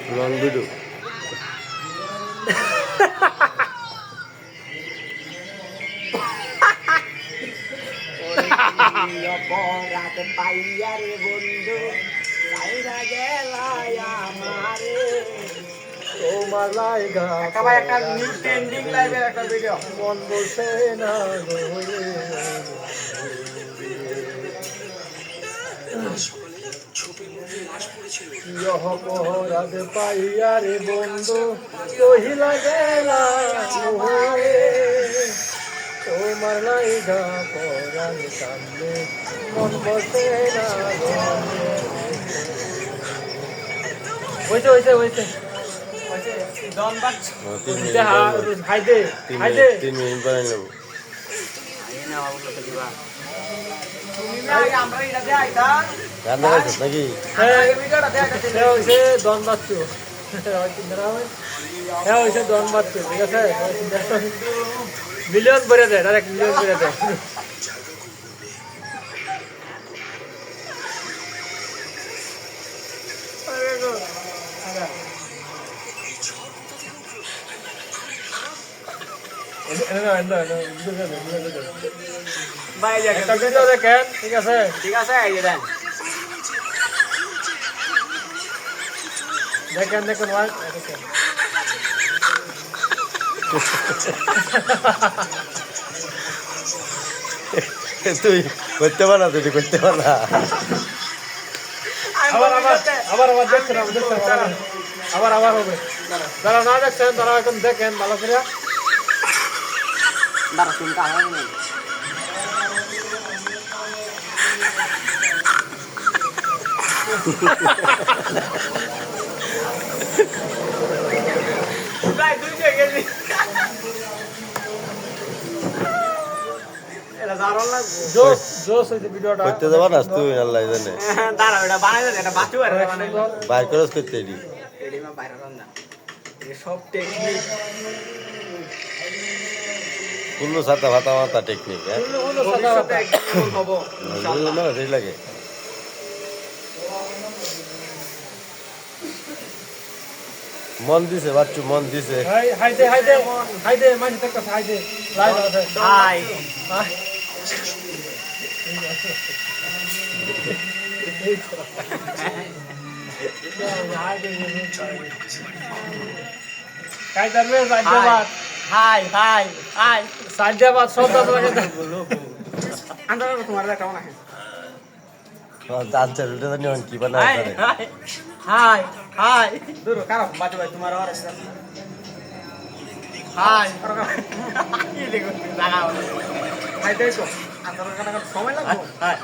long video অপরাধ পাইয়া রে বন্ধু সাইরা গেলায় আমারে তোমার লাইগা একেবারে একটা নিউ ট্রেন্ডিং লাইভের একটা ভিডিও মন বসে না অপরাধ পাইয়া রে বন্ধু কহিলা গেলা মোরে তোমার লাইগা পরাণ কান্দে মন বসে না হইছে ডন বাচ্চ হাইদে 3 মিনিট পরে নেব না বাবু তো দিবা তুমি না আগে আমরা এটা দে আইতা রান্না করছিস নাকি এই ভিডিওটা দে আইতা সে হইছে ডন বাচ্চু হ্যাঁ হইছে ডন বাচ্চু ঠিক আছে মিলিয়ন করে দেয় ডাইরেক্ট মিলিয়ন করে দেয় ভাই একটা ভিডিও দেখেন ঠিক আছে ঠিক আছে এই যে দেন দেখেন ভাই দেখেন তুই করতে পারা তুই করতে পারা আবার দেখছেন আবার হবে যারা না দেখছেন তারা এখন দেখেন ভালো করে দাঁড়া তুমি কাজ নেই ভাই দুই জায়গায় গেলি এটা দারুণ লাগছে জোস হইছে ভিডিওটা করতে যাবা না তুই আল্লাহ জানে দাঁড়াও এটা বানাই দে এটা বাঁচু আর বানাই বাইর করস করতে এডি এডি মা বাইরে না এই সব টেকনিক কুল্লু সাতা ভাতা মাতা টেকনিক হ্যাঁ ভবিষ্যতে একদম হবো বুঝলো না সেই লাগে মন দিছে বাচ্চু মন দিছে হাইদে মাঝে থাকতে হাইদে লাইভ আছে হাই কাইদারবে সাজ্জাবাদ হাই হাই হাই সাজ্জাবাদ সদা লাগে আন্দাজ তোমার কেমন আছে আনসার উঠে জানি কি বানা হাই হাই হাই দূর কারো বাজু ভাই তোমার আর আছে হাই কি দেখো জায়গা হাই দেখো আন্দাজ কাটা সময় লাগবে হাই